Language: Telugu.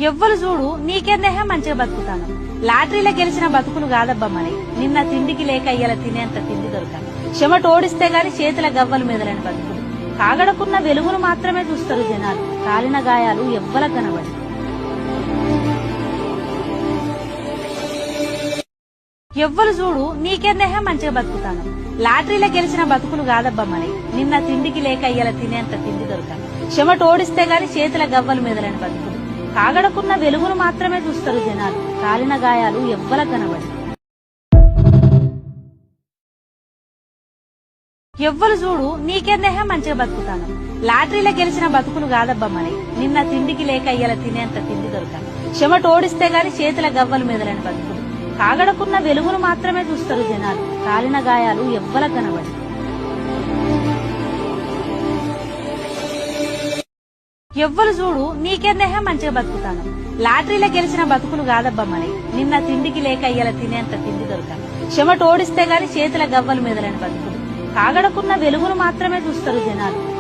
ఎవ్వరు చూడు నీకేందేహం మంచిగా బతుకుతాను. లాటరీలో గెలిచిన బతుకులు కాదబ్బా మరి. నిన్న తిండికి లేక ఇయ్యాల తినేంత తిండి దొరకాలి. చెమట ఓడిస్తే గాని చేతుల గవ్వలు మెదలని బతుకులు. కాగడకున్న వెలుగును మాత్రమే చూస్తారు జనాలు. కాలిన గాయాలు ఎవ్వల కనబడి. ఎవ్వరు చూడు నీకేందేహం మంచిగా బతుకుతాను. లాటరీలో గెలిచిన బతుకులు కాదబ్బా మరి. నిన్న తిండికి లేక ఇయ్యాల తినేంత తిండి దొరకాలి. చెమట ఓడిస్తే గాని చేతుల గవ్వలు మెదలని బతుకులు. కాగడకున్న వెలుగును మాత్రమే చూస్తారు జనాలు. కాలిన గాయాలు ఎవ్వల కనబడి. ఎవ్వరు చూడు నీకేందేహం మంచిగా బతుకుతాను. లాటరీలో గెలిచిన బతుకులు కాదబ్బా మరి. నిన్న తిండికి లేక ఇయ్యాల తినేంత తిండి దొరకాలి. చెమట ఓడిస్తే గాని చేతుల గవ్వలు మెదలని బతుకులు. కాగడకున్న వెలుగును మాత్రమే చూస్తారు జనాలు. కాలిన గాయాలు ఎవ్వల కనబడి. ఎవ్వరు చూడు నీకేందేహం మంచిగా బతుకుతాను. లాటరీలో గెలిచిన బతుకులు కాదబ్బా మరి. నిన్న తిండికి లేక ఇయ్యాల తినేంత తిండి దొరకాలి. చెమట ఓడిస్తే గాని చేతుల గవ్వలు మెదలని బతుకులు. కాగడకున్న వెలుగును మాత్రమే చూస్తారు జనాలు.